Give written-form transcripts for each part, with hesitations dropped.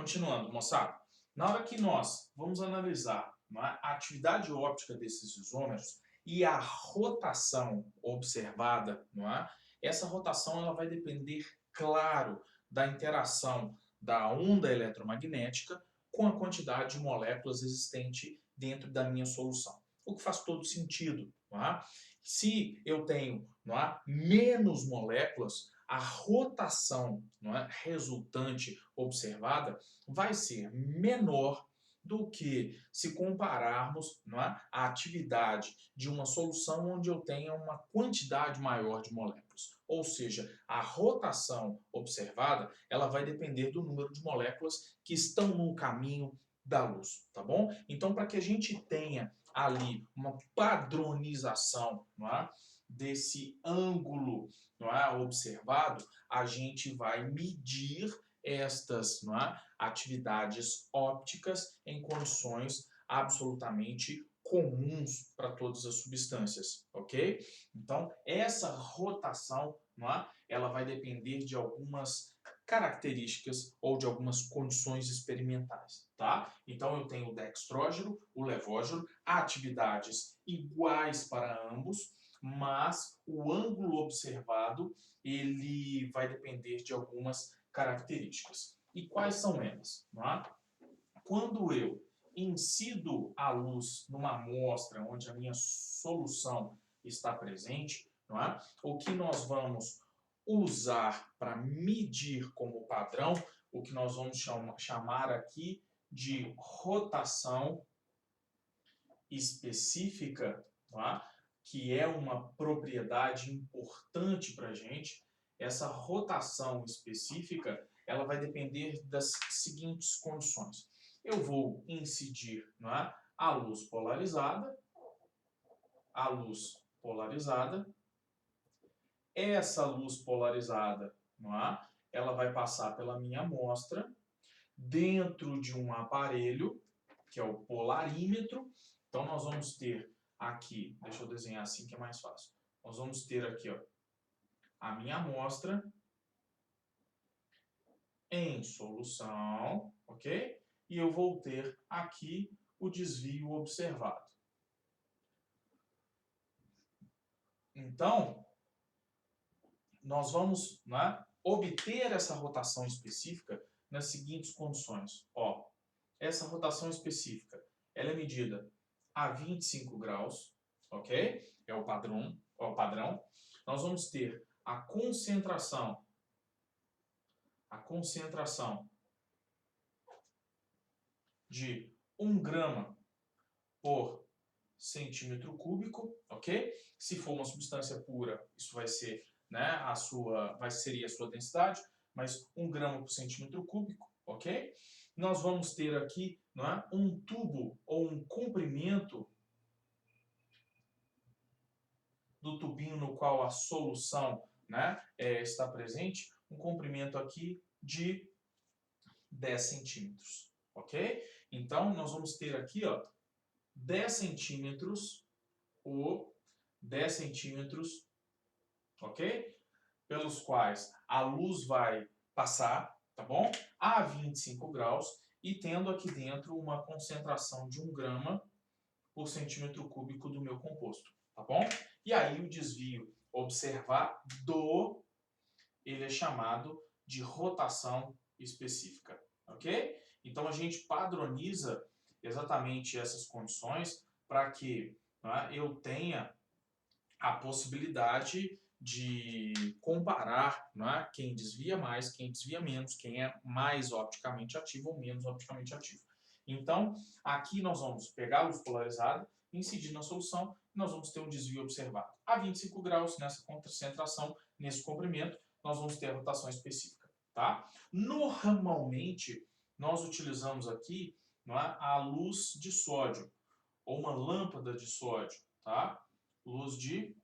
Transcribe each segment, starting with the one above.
Continuando, moçada. Na hora que nós vamos analisar, não é, a atividade óptica desses isômeros e a rotação observada, não é, essa rotação ela vai depender, claro, da interação da onda eletromagnética com a quantidade de moléculas existente dentro da minha solução. O que faz todo sentido. Não é? Se eu tenho, não é, menos moléculas, a rotação, não é, resultante observada vai ser menor do que se compararmos, não é, a atividade de uma solução onde eu tenha uma quantidade maior de moléculas. Ou seja, a rotação observada ela vai depender do número de moléculas que estão no caminho da luz, tá bom? Então, para que a gente tenha ali uma padronização, não é, desse ângulo, não é, observado, a gente vai medir estas, não é, atividades ópticas em condições absolutamente comuns para todas as substâncias, ok? Então, essa rotação, não é, ela vai depender de algumas características ou de algumas condições experimentais, tá? Então, eu tenho o dextrógeno, o levógeno, atividades iguais para ambos, mas o ângulo observado ele vai depender de algumas características. E quais são elas? Não é? Quando eu incido a luz numa amostra onde a minha solução está presente, não é? O que nós vamos usar para medir como padrão, o que nós vamos chamar aqui de rotação específica, tá? Que é uma propriedade importante para a gente. Essa rotação específica ela vai depender das seguintes condições. Eu vou incidir, não é, a luz polarizada, essa luz polarizada, não é, ela vai passar pela minha amostra dentro de um aparelho, que é o polarímetro. Então, nós vamos ter aqui, deixa eu desenhar assim que é mais fácil. Nós vamos ter aqui, ó, a minha amostra em solução, ok? E eu vou ter aqui o desvio observado. Então, nós vamos, né, obter essa rotação específica nas seguintes condições. Ó, essa rotação específica ela é medida a 25 graus, ok? É o padrão. Nós vamos ter a concentração de 1 grama por centímetro cúbico, ok? Se for uma substância pura, isso vai ser, né, seria a sua densidade, mas 1 grama por centímetro cúbico, ok? Nós vamos ter aqui, não é, um tubo ou um comprimento do tubinho no qual a solução, né, está presente, um comprimento aqui de 10 centímetros, ok? Então, nós vamos ter aqui, ó, 10 centímetros ou 10 centímetros, ok? Pelos quais a luz vai passar, tá bom? A 25 graus e tendo aqui dentro uma concentração de 1 grama por centímetro cúbico do meu composto, tá bom? E aí o desvio observado, ele é chamado de rotação específica, ok? Então a gente padroniza exatamente essas condições para que, né, eu tenha a possibilidade de comparar, né, quem desvia mais, quem desvia menos, quem é mais opticamente ativo ou menos opticamente ativo. Então, aqui nós vamos pegar a luz polarizada, incidir na solução, e nós vamos ter um desvio observado. A 25 graus, nessa concentração, nesse comprimento, nós vamos ter a rotação específica. Tá? Normalmente, nós utilizamos aqui, não é, a luz de sódio, ou uma lâmpada de sódio, tá? Luz de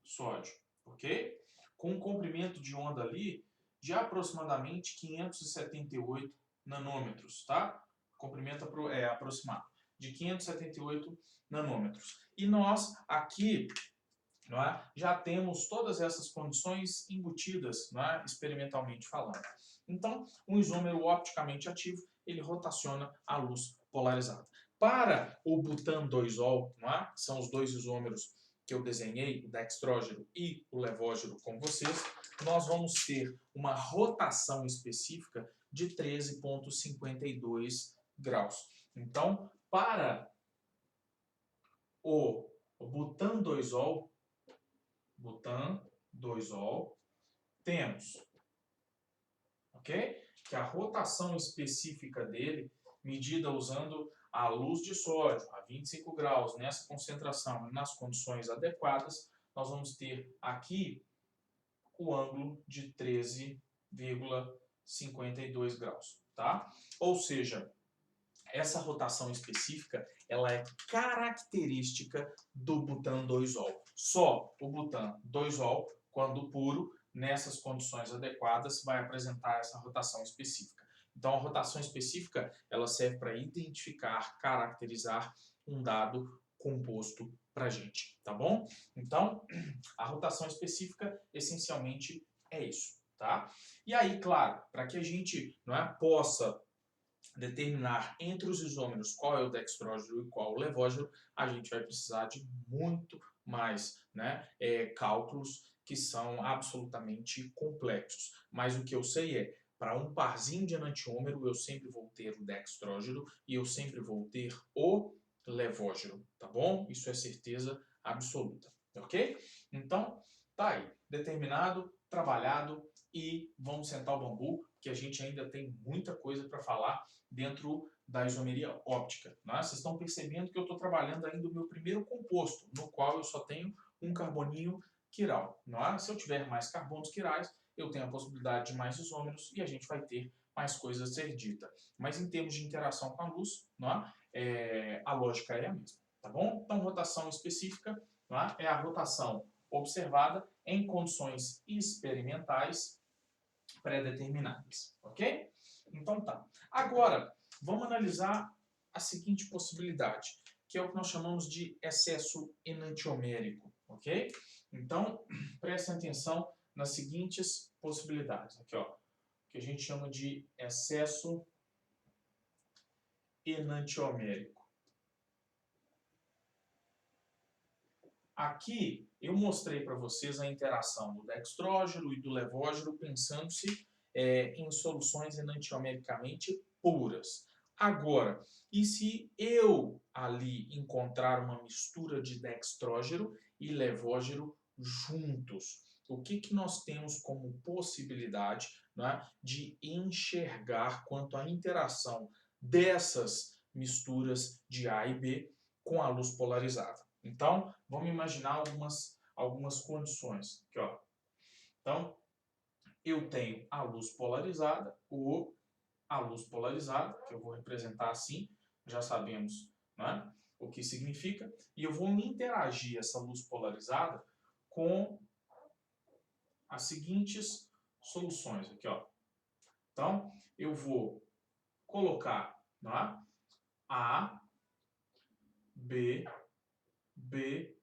sódio, ok? Com um comprimento de onda ali de aproximadamente 578 nanômetros, tá? Comprimento aproximado de 578 nanômetros. E nós aqui, não é, já temos todas essas condições embutidas, não é, experimentalmente falando. Então, um isômero opticamente ativo, ele rotaciona a luz polarizada. Para o butan 2-ol, não é? São os dois isômeros que eu desenhei, o dextrógeno e o levógeno com vocês, nós vamos ter uma rotação específica de 13,52 graus. Então, para o butan 2-ol, temos, ok? Que a rotação específica dele, medida usando a luz de sódio a 25 graus, nessa concentração e nas condições adequadas, nós vamos ter aqui o ângulo de 13,52 graus, tá? Ou seja, essa rotação específica, ela é característica do butan 2-ol. Só o butan 2-ol, quando puro, nessas condições adequadas, vai apresentar essa rotação específica. Então, a rotação específica, ela serve para identificar, caracterizar um dado composto para a gente, tá bom? Então, a rotação específica, essencialmente, é isso, tá? E aí, claro, para que a gente, não é, possa determinar entre os isômeros qual é o dextrógeno e qual o levógeno, a gente vai precisar de muito mais, né, cálculos que são absolutamente complexos. Mas o que eu sei é, para um parzinho de enantiômero, eu sempre vou ter o dextrógeno e eu sempre vou ter o levógeno, tá bom? Isso é certeza absoluta, ok? Então, tá aí, determinado, trabalhado e vamos sentar o bambu, que a gente ainda tem muita coisa para falar dentro da isomeria óptica. Né? Vocês estão percebendo que eu estou trabalhando ainda o meu primeiro composto, no qual eu só tenho um carboninho quiral. Não é? Se eu tiver mais carbonos quirais, eu tenho a possibilidade de mais isômeros e a gente vai ter mais coisas a ser dita. Mas em termos de interação com a luz, não é? A lógica é a mesma. Tá bom? Então, rotação específica, não é a rotação observada em condições experimentais pré-determinadas. Ok? Então tá. Agora, vamos analisar a seguinte possibilidade, que é o que nós chamamos de excesso enantiomérico, ok? Então, prestem atenção nas seguintes possibilidades. Aqui, ó, que a gente chama de excesso enantiomérico. Aqui eu mostrei para vocês a interação do dextrógeno e do levógeno pensando-se em soluções enantiomericamente puras. Agora, e se eu ali encontrar uma mistura de dextrógeno e levógeno juntos? O que nós temos como possibilidade, né, de enxergar quanto à interação dessas misturas de A e B com a luz polarizada? Então, vamos imaginar algumas condições. Aqui, ó. Então, eu tenho a luz polarizada, ou a luz polarizada, que eu vou representar assim, já sabemos, né, o que significa, e eu vou interagir essa luz polarizada com as seguintes soluções. Aqui, ó. Então, eu vou colocar, né, A, B, B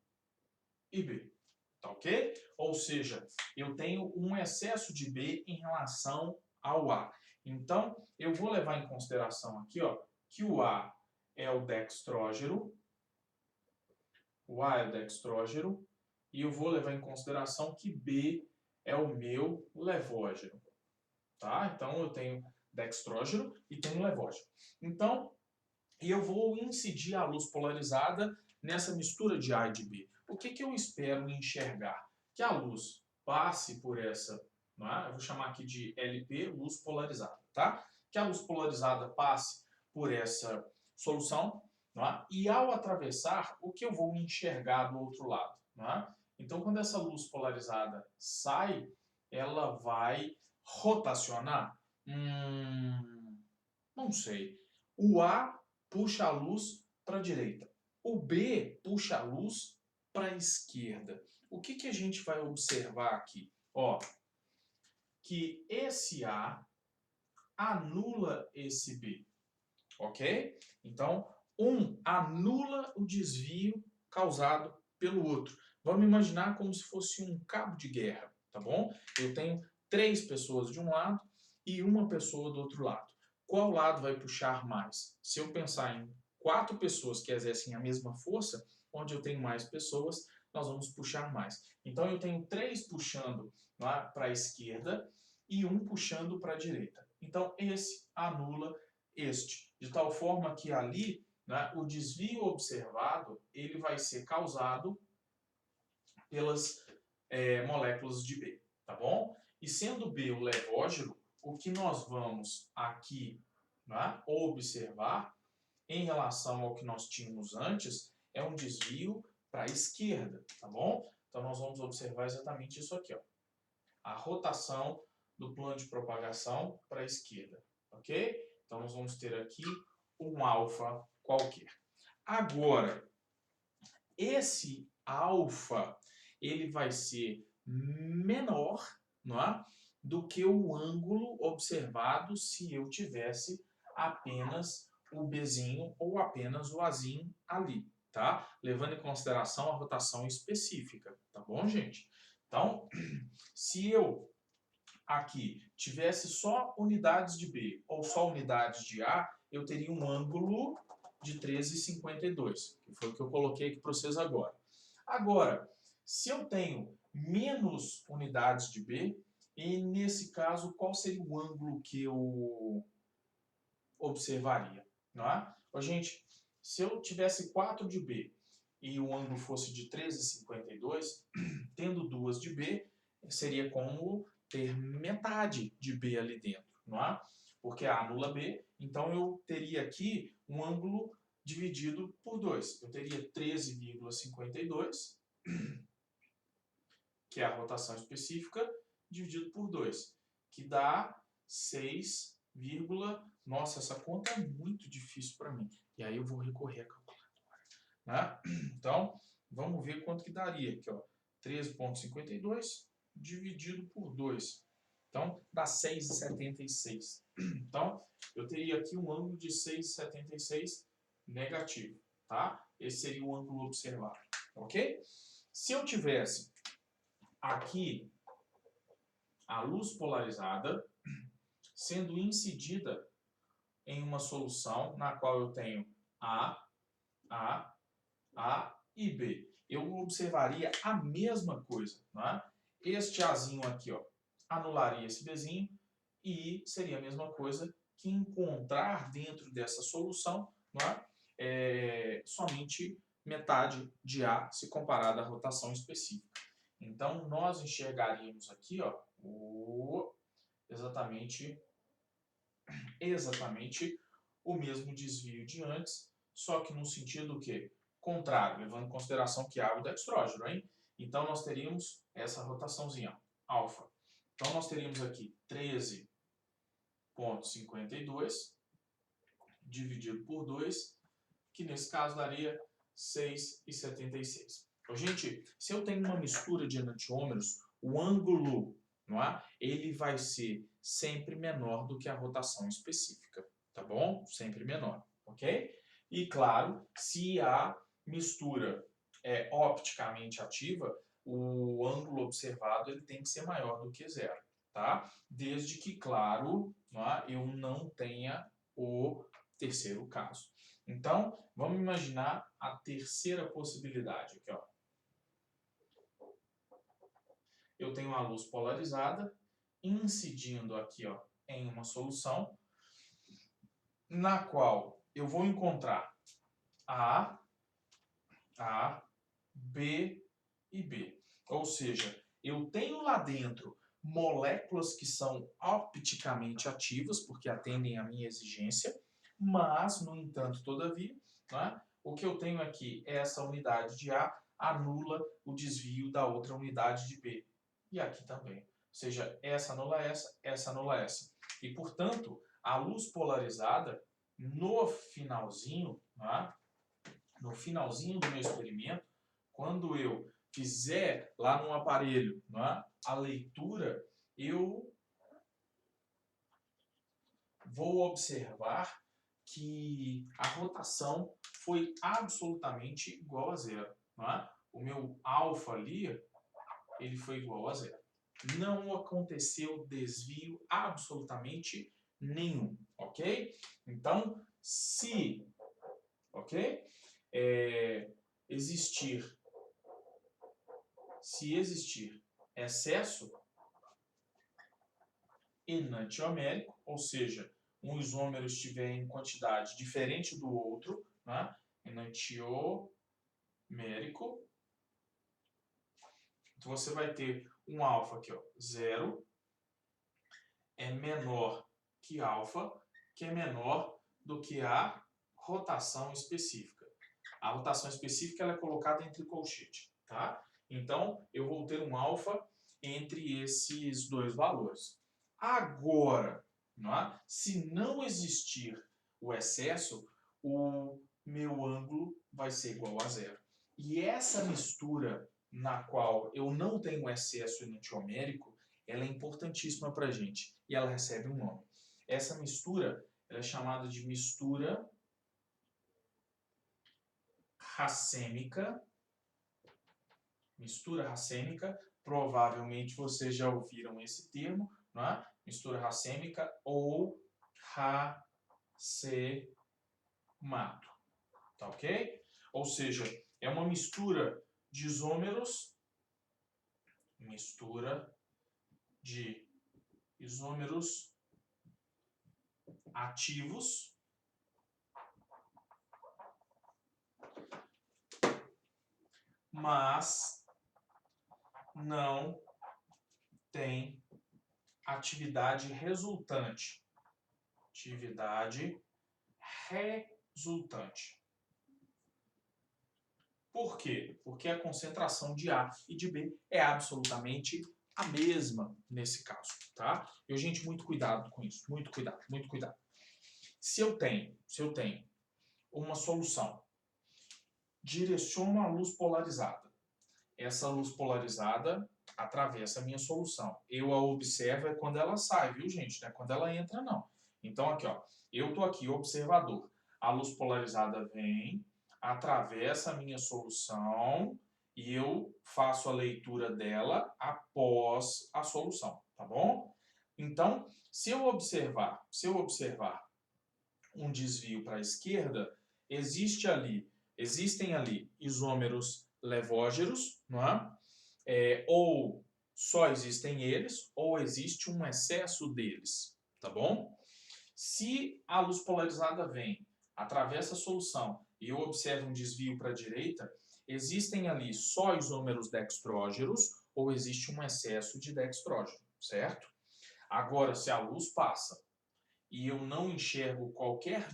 e B. Tá ok? Ou seja, eu tenho um excesso de B em relação ao A. Então, eu vou levar em consideração aqui, ó, que o A é o dextrógeno, e eu vou levar em consideração que B é o meu levógeno. Tá? Então, eu tenho dextrógeno e tenho levógeno. Então, eu vou incidir a luz polarizada nessa mistura de A e de B. O que eu espero enxergar? Que a luz passe por essa, não é? Eu vou chamar aqui de LP, luz polarizada, tá? Que a luz polarizada passe por essa solução, não é? E ao atravessar, o que eu vou enxergar do outro lado, não é? Então, quando essa luz polarizada sai, ela vai rotacionar? Não sei. O A puxa a luz para a direita. O B puxa a luz para a esquerda. O que a gente vai observar aqui? Ó, que esse A anula esse B, ok? Então, um anula o desvio causado pelo outro. Vamos imaginar como se fosse um cabo de guerra, tá bom? Eu tenho 3 pessoas de um lado e uma pessoa do outro lado. Qual lado vai puxar mais? Se eu pensar em 4 pessoas que exercem a mesma força, onde eu tenho mais pessoas, nós vamos puxar mais. Então eu tenho 3 puxando para a esquerda e 1 puxando para a direita. Então esse anula este, de tal forma que ali, né, o desvio observado ele vai ser causado pelas moléculas de B, tá bom? E sendo B o levógeno, o que nós vamos aqui, né, observar em relação ao que nós tínhamos antes é um desvio para a esquerda, tá bom? Então nós vamos observar exatamente isso aqui, ó. A rotação do plano de propagação para a esquerda, ok? Então nós vamos ter aqui um alfa qualquer. Agora, esse alfa ele vai ser menor, não é, do que o ângulo observado se eu tivesse apenas o Bzinho ou apenas o Azinho ali, tá? Levando em consideração a rotação específica, tá bom, gente? Então, se eu aqui tivesse só unidades de B ou só unidades de A, eu teria um ângulo de 13,52, que foi o que eu coloquei aqui para vocês agora. Agora, se eu tenho menos unidades de B, e nesse caso, qual seria o ângulo que eu observaria? Não é? Gente, se eu tivesse 4 de B e o ângulo fosse de 13,52, tendo 2 de B, seria como ter metade de B ali dentro, não é? Porque A anula B, então eu teria aqui um ângulo dividido por 2. Eu teria 13,52, que é a rotação específica, dividido por 2, que dá 6, nossa, essa conta é muito difícil para mim. E aí eu vou recorrer à calculadora, né? Então, vamos ver quanto que daria aqui, ó. 13,52 dividido por 2. Então, dá 6,76. Então, eu teria aqui um ângulo de 6,76 negativo, tá? Esse seria o ângulo observado, ok? Se eu tivesse aqui a luz polarizada sendo incidida em uma solução na qual eu tenho A e B. Eu observaria a mesma coisa, né? Este Azinho aqui, ó, anularia esse Bzinho e seria a mesma coisa que encontrar dentro dessa solução, né, somente metade de A se comparada à rotação específica. Então, nós enxergaríamos aqui, ó, exatamente o mesmo desvio de antes, só que no sentido que contrário, levando em consideração que A é o dextrógeno, hein? Então nós teríamos essa rotaçãozinha, alfa. Então nós teríamos aqui 13,52 dividido por 2, que nesse caso daria 6,76. Gente, se eu tenho uma mistura de enantiômeros, o ângulo, não é? Ele vai ser sempre menor do que a rotação específica, tá bom? Sempre menor, ok? E claro, se a mistura é opticamente ativa, o ângulo observado ele tem que ser maior do que zero, tá? Desde que, claro, não é? Eu não tenha o terceiro caso. Então, vamos imaginar a terceira possibilidade aqui, ó. Eu tenho uma luz polarizada incidindo aqui, ó, em uma solução na qual eu vou encontrar A, B e B. Ou seja, eu tenho lá dentro moléculas que são opticamente ativas, porque atendem à minha exigência, mas, no entanto, todavia, né, o que eu tenho aqui é essa unidade de A anula o desvio da outra unidade de B. E aqui também. Ou seja, essa anula essa anula essa. E, portanto, a luz polarizada, no finalzinho, né, no finalzinho do meu experimento, quando eu fizer lá no aparelho, né, a leitura, eu vou observar que a rotação foi absolutamente igual a zero. Não é? O meu alfa ali, ele foi igual a zero. não aconteceu desvio absolutamente nenhum, ok? Então, se, ok? Se existir excesso enantiomérico, ou seja, um isômero estiver em quantidade diferente do outro, né? Enantiomérico, então você vai ter um alfa aqui, ó, 0 é menor que alfa, que é menor do que a rotação específica. A rotação específica ela é colocada entre colchete, tá? Então, eu vou ter um alfa entre esses dois valores. Agora, não é? Se não existir o excesso, o meu ângulo vai ser igual a zero. E essa mistura na qual eu não tenho excesso enantiomérico, ela é importantíssima para a gente e ela recebe um nome. Essa mistura ela é chamada de mistura racêmica. Mistura racêmica, provavelmente vocês já ouviram esse termo, não é? Mistura racêmica ou racemato, tá ok? Ou seja, é uma mistura de isômeros, ativos mas não tem atividade resultante. Por quê? Porque a concentração de A e de B é absolutamente a mesma nesse caso, tá? E, gente, muito cuidado com isso, muito cuidado, muito cuidado. Se eu tenho uma solução, direciono a luz polarizada. Essa luz polarizada atravessa a minha solução. Eu a observo é quando ela sai, viu, gente? Não é quando ela entra, não. Então, aqui, ó, eu estou aqui, observador. A luz polarizada vem, atravessa a minha solução e eu faço a leitura dela após a solução, tá bom? Então, se eu observar um desvio para a esquerda, existem ali isômeros levógeros, não é? Ou só existem eles, ou existe um excesso deles, tá bom? Se a luz polarizada vem, atravessa a solução e eu observo um desvio para a direita, existem ali só isômeros dextrógenos ou existe um excesso de dextrógeno, certo? Agora, se a luz passa e eu não enxergo qualquer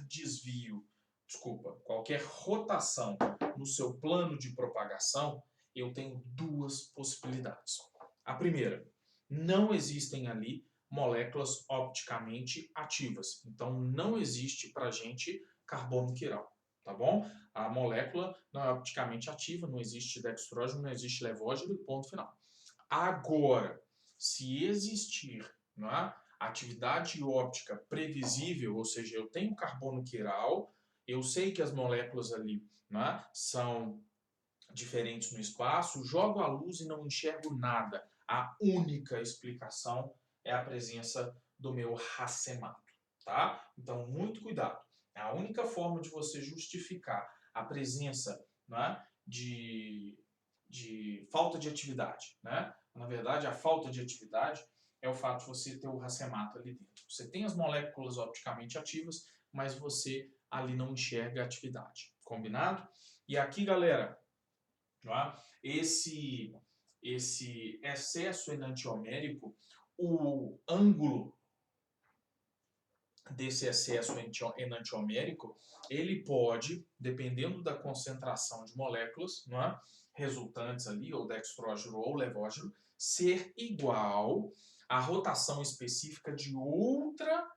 qualquer rotação no seu plano de propagação, eu tenho duas possibilidades. A primeira, não existem ali moléculas opticamente ativas. Então, não existe para a gente carbono quiral, tá bom? A molécula não é opticamente ativa, não existe dextrógeno, não existe levógeno e ponto final. Agora, se existir, não é? Atividade óptica previsível, ou seja, eu tenho carbono quiral, eu sei que as moléculas ali, né, são diferentes no espaço, jogo a luz e não enxergo nada. A única explicação é a presença do meu racemato, tá? Então, muito cuidado. A única forma de você justificar a presença, né, de falta de atividade, né? Na verdade, a falta de atividade é o fato de você ter o racemato ali dentro. Você tem as moléculas opticamente ativas, mas você ali não enxerga a atividade. Combinado? E aqui, galera, tá? Esse excesso enantiomérico, o ângulo desse excesso enantiomérico, ele pode, dependendo da concentração de moléculas, não é? Resultantes ali, ou dextrógeno ou levógeno, ser igual à rotação específica de outra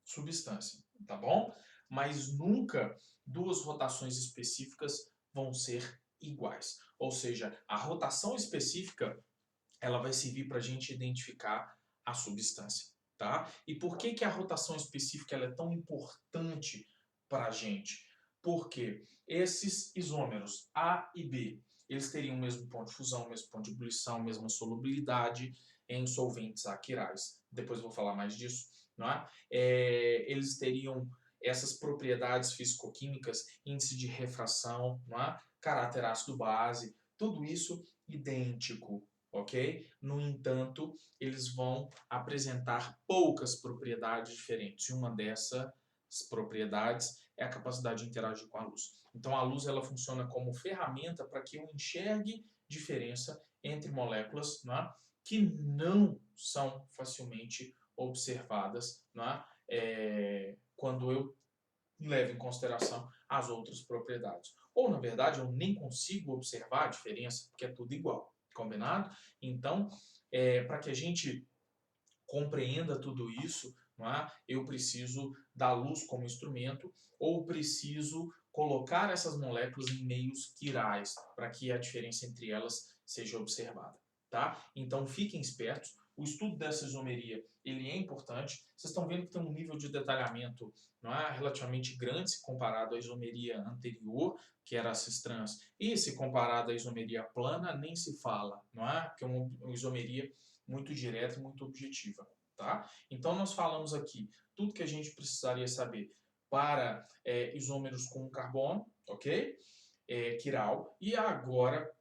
substância, tá bom? Mas nunca duas rotações específicas vão ser iguais. Ou seja, a rotação específica ela vai servir para a gente identificar a substância, tá? E por que a rotação específica ela é tão importante para a gente? Porque esses isômeros A e B, eles teriam o mesmo ponto de fusão, o mesmo ponto de ebulição, a mesma solubilidade, em solventes aquirais, depois eu vou falar mais disso, não é? Eles teriam essas propriedades físico-químicas, índice de refração, não é? Caráter ácido-base, tudo isso idêntico, ok? No entanto, eles vão apresentar poucas propriedades diferentes. E uma dessas propriedades é a capacidade de interagir com a luz. Então, a luz ela funciona como ferramenta para que eu enxergue diferença entre moléculas, não é? Que não são facilmente observadas, não é? Quando eu levo em consideração as outras propriedades. Ou, na verdade, eu nem consigo observar a diferença, porque é tudo igual, combinado? Então, para que a gente compreenda tudo isso, não é? Eu preciso da luz como instrumento ou preciso colocar essas moléculas em meios quirais para que a diferença entre elas seja observada. Tá? Então fiquem espertos, o estudo dessa isomeria ele é importante, vocês estão vendo que tem um nível de detalhamento não é, relativamente grande se comparado à isomeria anterior, que era a cis-trans, e se comparado à isomeria plana, nem se fala, não é? Porque é uma isomeria muito direta e muito objetiva. Tá? Então, nós falamos aqui tudo que a gente precisaria saber para isômeros com carbono, ok? Quiral. E agora,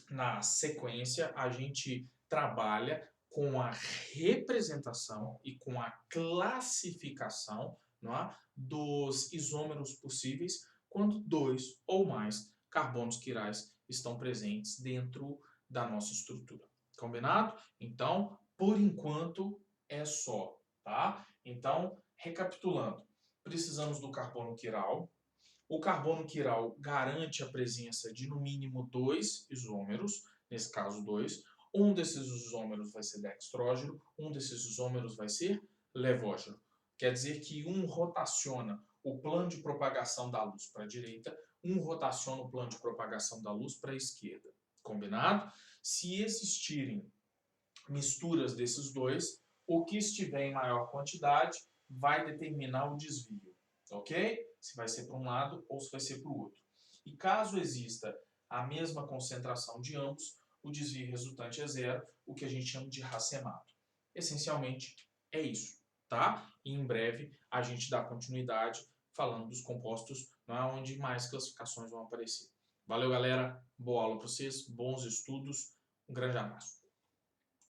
na sequência, a gente trabalha com a representação e com a classificação não é, dos isômeros possíveis quando dois ou mais carbonos quirais estão presentes dentro da nossa estrutura. Combinado? Então, por enquanto, é só, tá? Então, recapitulando, precisamos do carbono quiral. O carbono quiral garante a presença de no mínimo dois isômeros, nesse caso dois. Um desses isômeros vai ser dextrógeno, um desses isômeros vai ser levógeno. Quer dizer que um rotaciona o plano de propagação da luz para a direita, um rotaciona o plano de propagação da luz para a esquerda. Combinado? Se existirem misturas desses dois, o que estiver em maior quantidade vai determinar o desvio, ok? Se vai ser para um lado ou se vai ser para o outro. E caso exista a mesma concentração de ambos, o desvio resultante é zero, o que a gente chama de racemato. Essencialmente é isso, tá? E em breve a gente dá continuidade falando dos compostos, onde mais classificações vão aparecer. Valeu, galera. Boa aula para vocês, bons estudos, um grande abraço.